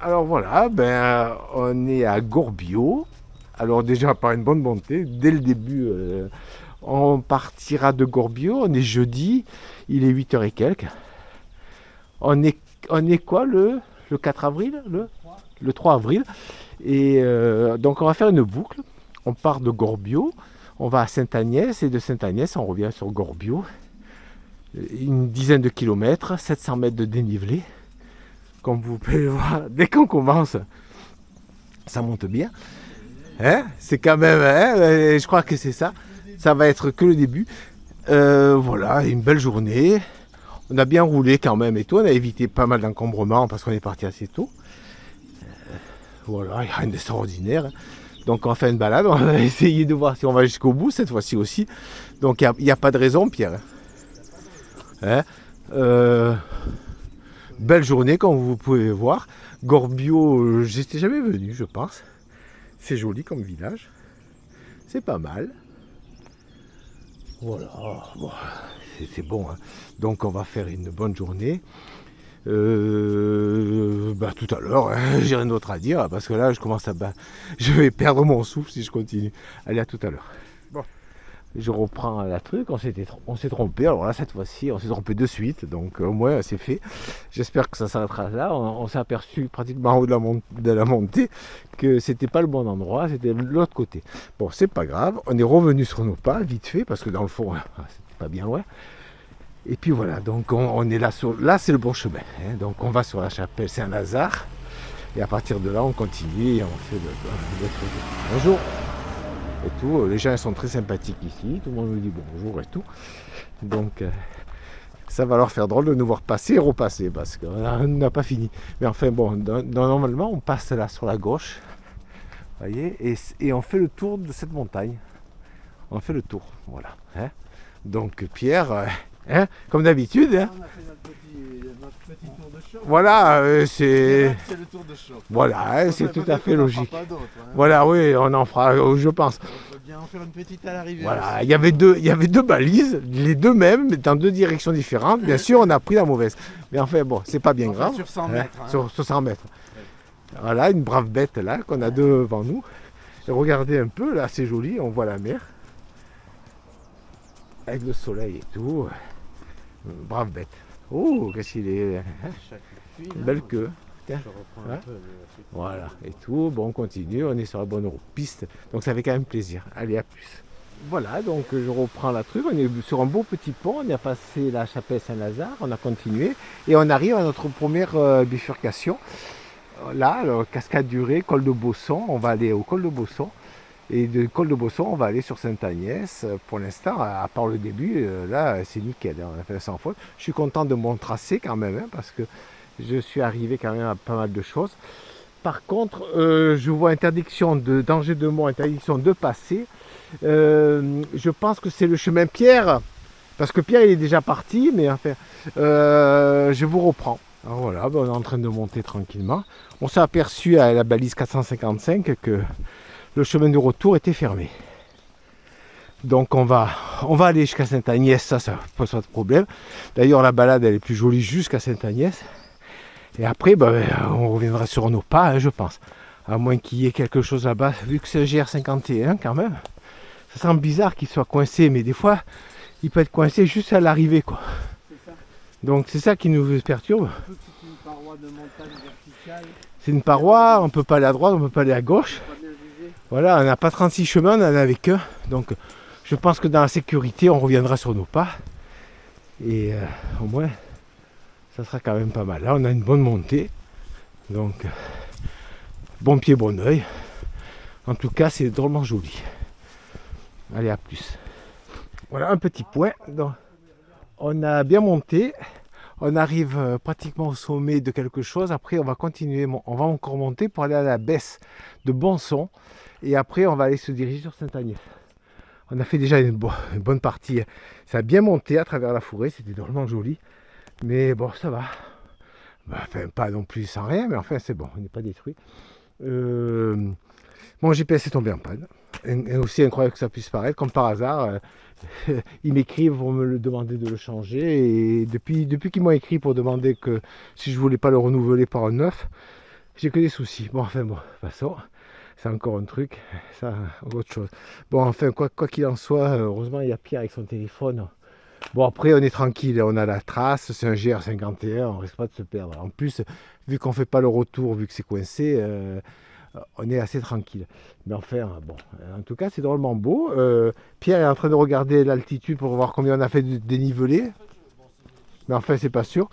Alors voilà, on est à Gorbio. Alors déjà par une bonne montée, dès le début, on partira de Gorbio. On est jeudi, il est 8h et quelques. On est, on est quoi le 4 avril le 3 avril. Et donc on va faire une boucle. On part de Gorbio, on va à Sainte-Agnès et de Sainte-Agnès on revient sur Gorbio. Une dizaine de kilomètres, 700 mètres de dénivelé. Comme vous pouvez le voir, dès qu'on commence, ça monte bien. Hein, c'est quand même, hein, je crois que c'est ça. Ça va être que le début. Voilà, une belle journée. On a bien roulé quand même et tout. On a évité pas mal d'encombrements parce qu'on est parti assez tôt. Voilà, il n'y a rien d'extraordinaire. Donc on fait une balade. On va essayer de voir si on va jusqu'au bout cette fois-ci aussi. Donc il n'y a pas de raison, Pierre. Hein, belle journée comme vous pouvez voir. Gorbio, j'étais jamais venu, je pense. C'est joli comme village. C'est pas mal. Voilà. Bon, c'est bon. Hein. Donc on va faire une bonne journée. Tout à l'heure, hein, j'ai rien d'autre à dire parce que là je vais perdre mon souffle si je continue. Allez, à tout à l'heure. Bon. Je reprends la truc, on s'est trompé, alors là cette fois-ci on s'est trompé de suite, donc au moins c'est fait. J'espère que ça s'arrêtera là. On s'est aperçu pratiquement en haut de la montée que c'était pas le bon endroit, c'était de l'autre côté. Bon, c'est pas grave, on est revenu sur nos pas vite fait parce que dans le fond c'était pas bien loin. Et puis voilà, donc on est là c'est le bon chemin, hein. Donc on va sur la chapelle Saint-Lazare et à partir de là on continue et on fait le truc. Bonjour. Et tout. Les gens sont très sympathiques ici, tout le monde nous dit bonjour et tout. Donc ça va leur faire drôle de nous voir passer et repasser parce qu'on n'a pas fini. Mais enfin bon, normalement on passe là sur la gauche, voyez, et on fait le tour de cette montagne. On fait le tour, voilà. Hein. Donc Pierre, hein, comme d'habitude. Hein. On a fait notre petit tour de choc. Voilà, C'est le tour de choc. Voilà, c'est tout à fait logique. Pas d'autres, hein. Voilà, oui, on en fera, je pense. On peut bien en faire une petite à l'arrivée. Voilà, il y avait deux balises, les deux mêmes, mais dans deux directions différentes. Bien sûr, on a pris la mauvaise. Mais enfin, bon, c'est pas bien grave. Sur 100 mètres. Hein. Sur 100 mètres. Voilà, une brave bête là qu'on a devant nous. Et regardez un peu, là, c'est joli, on voit la mer. Avec le soleil et tout. Brave bête. Oh, qu'est-ce qu'il est. Hein, une belle queue. Tiens. Hein, voilà, et tout. Bon, on continue, on est sur la bonne piste. Donc ça fait quand même plaisir. Allez, à plus. Voilà, donc je reprends la truc. On est sur un beau petit pont. On a passé la chapelle Saint-Lazare. On a continué. Et on arrive à notre première bifurcation. Là, le Cascade Durée, col de Bosson. On va aller au col de Bosson. Et de col de Bosson, on va aller sur Sainte-Agnès. Pour l'instant, à part le début, là, c'est nickel. On a fait sans faute. Je suis content de mon tracé quand même, hein, parce que je suis arrivé quand même à pas mal de choses. Par contre, je vois interdiction de danger de mort, interdiction de passer. Je pense que c'est le chemin Pierre, parce que Pierre il est déjà parti, mais enfin, je vous reprends. Alors voilà, on est en train de monter tranquillement. On s'est aperçu à la balise 455 que le chemin de retour était fermé. Donc on va aller jusqu'à Sainte-Agnès, ça pose pas de problème. D'ailleurs la balade elle est plus jolie jusqu'à Sainte-Agnès. Et après on reviendra sur nos pas, hein, je pense. À moins qu'il y ait quelque chose là-bas, vu que c'est un GR51 quand même. Ça semble bizarre qu'il soit coincé, mais des fois il peut être coincé juste à l'arrivée, quoi. C'est ça. Donc c'est ça qui nous perturbe. C'est une paroi de montagne verticale. C'est une paroi, on peut pas aller à droite, on peut pas aller à gauche. Pas bien jugé. Voilà, on n'a pas 36 chemins, on en a avec eux. Donc je pense que dans la sécurité, on reviendra sur nos pas. Et au moins, ça sera quand même pas mal. Là, on a une bonne montée. Donc, bon pied, bon oeil. En tout cas, c'est drôlement joli. Allez, à plus. Voilà un petit point. Donc, on a bien monté. On arrive pratiquement au sommet de quelque chose. Après, on va continuer. On va encore monter pour aller à la baisse de Bonson. Et après, on va aller se diriger sur Sainte-Agnès. On a fait déjà une bonne partie. Ça a bien monté à travers la forêt. C'était drôlement joli. Mais bon, ça va. Enfin, pas non plus sans rien. Mais enfin, c'est bon. On n'est pas détruit. Mon GPS est tombé en panne. Et aussi incroyable que ça puisse paraître. Comme par hasard, ils m'écrivent pour me le demander de le changer. Et depuis qu'ils m'ont écrit pour demander que si je voulais pas le renouveler par un neuf, j'ai que des soucis. Bon, enfin bon, de toute façon, c'est encore un truc, ça, autre chose. Bon, enfin, quoi qu'il en soit, heureusement, il y a Pierre avec son téléphone. Bon, après, on est tranquille, on a la trace, c'est un GR51, on risque pas de se perdre. En plus, vu qu'on fait pas le retour, vu que c'est coincé, on est assez tranquille. Mais enfin, bon, en tout cas, c'est drôlement beau. Pierre est en train de regarder l'altitude pour voir combien on a fait de dénivelé. Mais enfin, c'est pas sûr.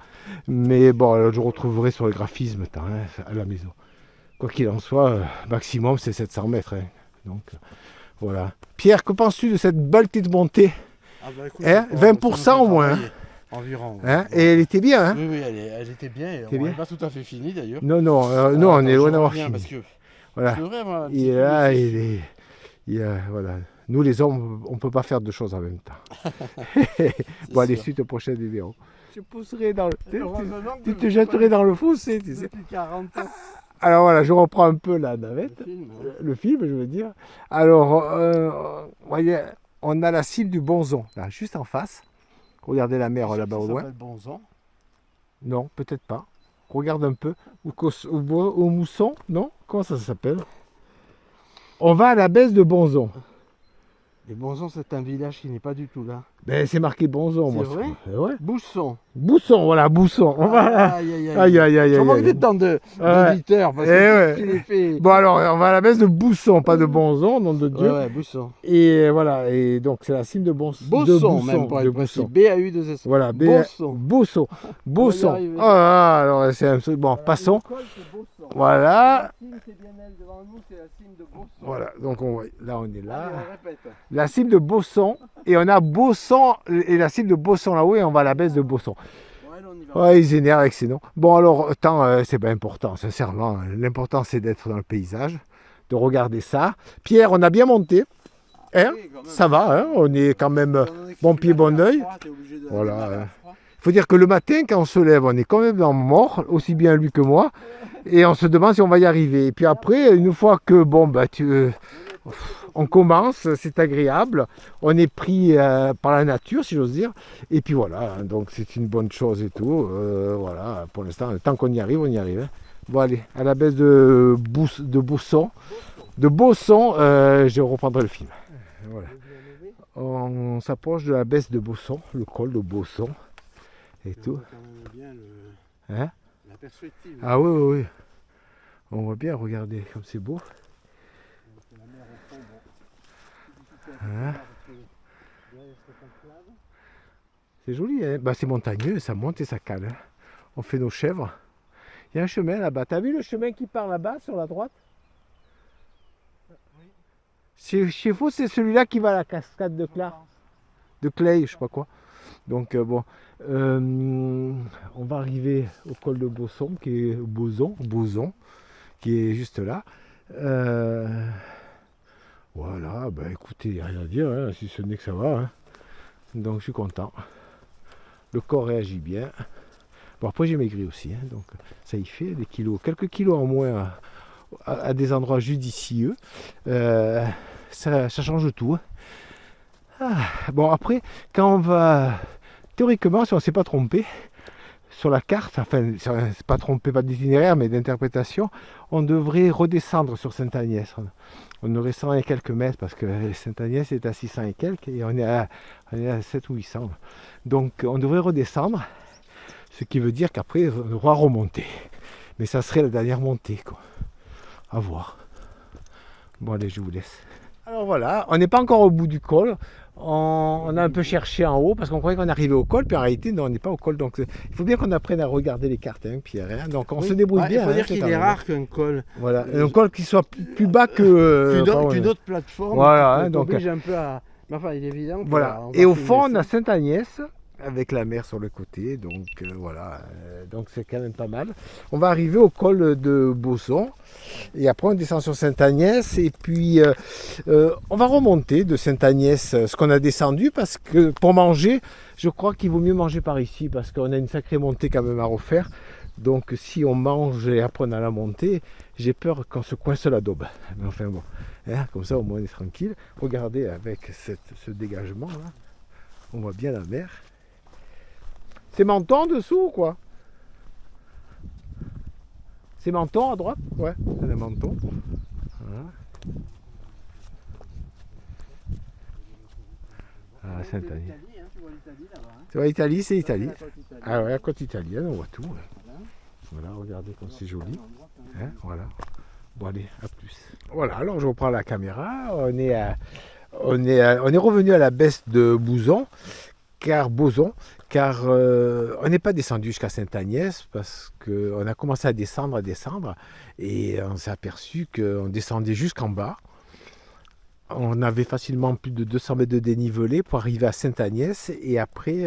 Mais bon, je retrouverai sur le graphisme à la maison. Quoi qu'il en soit, maximum, c'est 700 mètres. Hein. Donc, voilà. Pierre, que penses-tu de cette belle petite montée? Ah bah écoute, 20% au moins. Environ. Hein, et elle était bien. Hein. Oui, elle était bien. Et on n'est pas tout à fait fini d'ailleurs. Non, on est loin d'avoir fini. Parce que voilà. c'est vrai, moi, Et là, voilà. Nous, les hommes, on ne peut pas faire deux choses en même temps. Bon, allez, suite au prochain vidéo. Je pousserai dans le... Tu te jetterais dans le fossé, tu sais. Depuis 40 ans. Alors voilà, je reprends un peu la navette. Le film, je veux dire. Alors, voyez, on a la cime du Bonzon, là, juste en face. Regardez la mer là-bas au loin. Bonzon. Non, peut-être pas. Regarde un peu. Au Mousson, non? Comment ça s'appelle? On va à la baisse de Bonzon. Et Bonzon, c'est un village qui n'est pas du tout là. Ben, c'est marqué Bonzon, moi. C'est vrai? Ouais. Bousson. Bousson, voilà, Bousson. Voilà. Aïe. Je manque de temps d'auditeurs parce que tu les fais. Bon, alors, on va à la baisse de Bousson, pas de Bonzon, nom de Dieu. Ouais, Bousson. Et voilà, et donc c'est la cime de Bonson. Bousson, même pas de Bousson. B-A-U-2-S. Voilà, Bousson. Bousson. Ah, alors c'est un truc. Bon, passons. Voilà. Voilà, donc on voit, là on est là. Allez, la cime de Bosson, et on a Bosson, et la cime de Bosson là-haut, et on va à la baisse de Bosson. Ouais, ils énervent avec ces noms. Bon, alors, c'est pas important, sincèrement. L'important, c'est d'être dans le paysage, de regarder ça. Pierre, on a bien monté. Hein, oui, ça va, hein, on est quand même bon pied, bon oeil. Voilà. Il faut dire que le matin, quand on se lève, on est quand même mort, aussi bien lui que moi. Et on se demande si on va y arriver. Et puis après, une fois que on commence, c'est agréable. On est pris par la nature, si j'ose dire. Et puis voilà, donc c'est une bonne chose et tout. Voilà, pour l'instant, tant qu'on y arrive, on y arrive. Hein. Bon, allez, à la baisse de Bosson. Je reprendrai le film. Voilà. On s'approche de la baisse de Bosson, le col de Bosson. Et tout. Hein? La perspective. Ah oui. On voit bien, regardez comme c'est beau. Hein? C'est joli, hein? Bah, c'est montagneux, ça monte et ça cale. Hein? On fait nos chèvres. Il y a un chemin là-bas. T'as vu le chemin qui part là-bas sur la droite? Oui. Chez vous, c'est celui-là qui va à la cascade de Clay, je sais pas quoi. Donc bon, on va arriver au col de Bosson, qui est Boson, qui est juste là. Voilà, ben écoutez, il n'y a rien à dire, hein, si ce n'est que ça va. Hein. Donc je suis content. Le corps réagit bien. Bon, après j'ai maigri aussi, hein, donc ça y fait des kilos, quelques kilos en moins à des endroits judicieux. Ça change tout. Hein. Ah, bon, après, quand on va... Théoriquement, si on ne s'est pas trompé, sur la carte, enfin, si on ne s'est pas trompé, pas d'itinéraire, mais d'interprétation, on devrait redescendre sur Sainte-Agnès. On aurait 100 et quelques mètres, parce que Sainte-Agnès est à 600 et quelques, et on est à 7 ou 800. Donc, on devrait redescendre, ce qui veut dire qu'après, on devra remonter. Mais ça serait la dernière montée, quoi. À voir. Bon, allez, je vous laisse. Alors voilà, on n'est pas encore au bout du col. On a un peu cherché en haut parce qu'on croyait qu'on arrivait au col, puis en réalité, non, on n'est pas au col. Donc il faut bien qu'on apprenne à regarder les cartes, hein, Pierre. Hein. Donc on se débrouille bien. Il faut dire qu'il est rare qu'un col. Voilà, un col qui soit plus bas que. Qu'une autre plateforme. Voilà, hein, donc. Un peu à... Enfin, il est évident. Voilà. Et au fond, on a Sainte-Agnès, avec la mer sur le côté. Donc voilà, donc c'est quand même pas mal. On va arriver au col de Bosson. Et après, on descend sur Sainte-Agnès. Et puis, on va remonter de Sainte-Agnès ce qu'on a descendu. Parce que pour manger, je crois qu'il vaut mieux manger par ici. Parce qu'on a une sacrée montée quand même à refaire. Donc, si on mange et après on a la montée, j'ai peur qu'on se coince la daube. Mais enfin bon, hein, comme ça au moins on est tranquille. Regardez avec ce dégagement là. On voit bien la mer. C'est Menton en dessous ou quoi? C'est Menton à droite? Ouais, c'est le Menton. Voilà. Ah, Saint-Agny. Tu vois l'Italie, c'est l'Italie. Ah ouais, la côte italienne, on voit tout. Ouais. Voilà, regardez comme c'est joli. Hein, voilà. Bon allez, à plus. Voilà, alors je reprends la caméra. On est revenu à la baisse de Boson, car on n'est pas descendu jusqu'à Sainte-Agnès parce qu'on a commencé à descendre et on s'est aperçu qu'on descendait jusqu'en bas. On avait facilement plus de 200 mètres de dénivelé pour arriver à Sainte-Agnès et après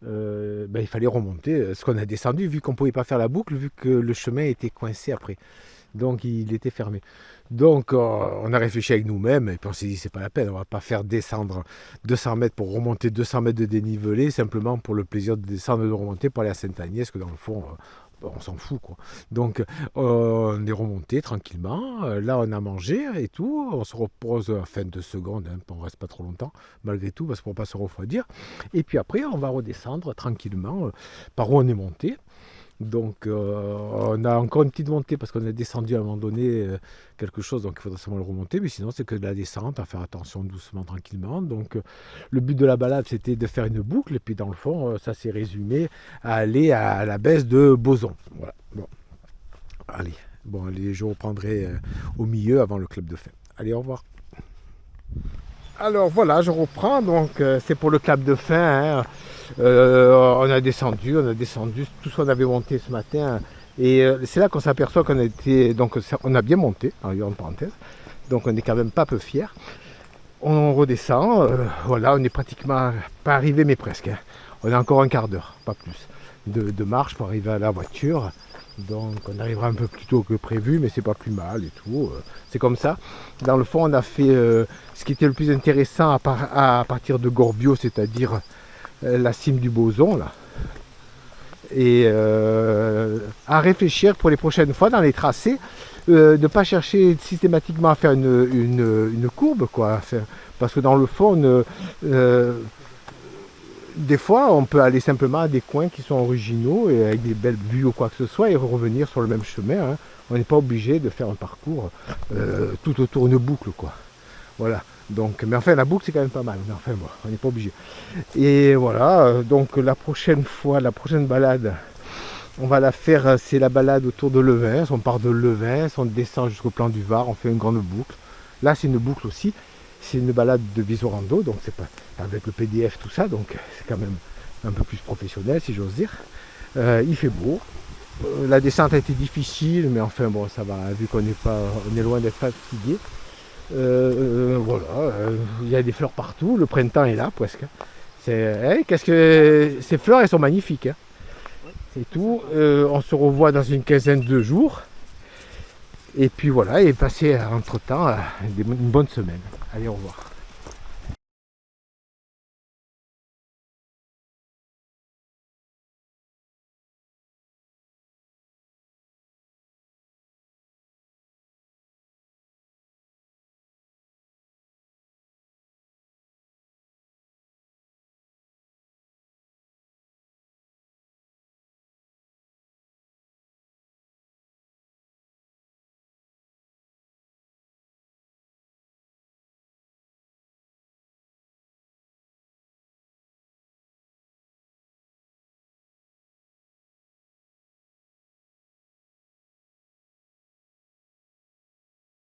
il fallait remonter ce qu'on a descendu vu qu'on ne pouvait pas faire la boucle vu que le chemin était coincé après. Donc il était fermé. Donc on a réfléchi avec nous-mêmes et puis on s'est dit c'est pas la peine, on va pas faire descendre 200 mètres pour remonter 200 mètres de dénivelé simplement pour le plaisir de descendre et de remonter pour aller à Sainte-Agnès, que dans le fond on s'en fout quoi. Donc on est remonté tranquillement, là on a mangé et tout, on se repose à fin de secondes, hein, on reste pas trop longtemps malgré tout parce qu'on ne va pas se refroidir. Et puis après on va redescendre tranquillement par où on est monté. Donc on a encore une petite montée parce qu'on a descendu à un moment donné quelque chose, donc il faudra sûrement le remonter, mais sinon c'est que de la descente, à faire attention doucement, tranquillement. Donc le but de la balade c'était de faire une boucle, et puis dans le fond ça s'est résumé à aller à la baisse de Boson. Voilà, bon. Allez, je reprendrai au milieu avant le club de fin. Allez, au revoir. Alors voilà, je reprends, donc c'est pour le club de fin. Hein. On a descendu tout ce qu'on avait monté ce matin. Et c'est là qu'on s'aperçoit qu'on on a bien monté, en parenthèse. Donc on n'est quand même pas peu fiers. On redescend, voilà, on n'est pratiquement pas arrivé, mais presque. Hein. On a encore un quart d'heure, pas plus, de marche pour arriver à la voiture. Donc on arrivera un peu plus tôt que prévu, mais c'est pas plus mal et tout. C'est comme ça. Dans le fond, on a fait ce qui était le plus intéressant à partir de Gorbio, c'est-à-dire la cime du Boson, là. Et à réfléchir pour les prochaines fois dans les tracés, de ne pas chercher systématiquement à faire une courbe, quoi. Parce que dans le fond, des fois, on peut aller simplement à des coins qui sont originaux et avec des belles vues ou quoi que ce soit et revenir sur le même chemin. Hein. On n'est pas obligé de faire un parcours tout autour d'une boucle, quoi. Voilà. Donc, mais enfin, la boucle c'est quand même pas mal. Mais enfin, bon, on n'est pas obligé. Et voilà. Donc, la prochaine balade, on va la faire. C'est la balade autour de Levens. On part de Levens, on descend jusqu'au plan du Var, on fait une grande boucle. Là, c'est une boucle aussi. C'est une balade de Visorando, donc c'est pas avec le PDF tout ça, donc c'est quand même un peu plus professionnel si j'ose dire. Il fait beau. La descente a été difficile, mais enfin bon ça va, vu qu'on est loin d'être fatigué. Voilà, il y a des fleurs partout, le printemps est là presque. Ces fleurs elles sont magnifiques. Hein. C'est tout. On se revoit dans une quinzaine de jours. Et puis voilà, et passer entre temps une bonne semaine. Allez, au revoir.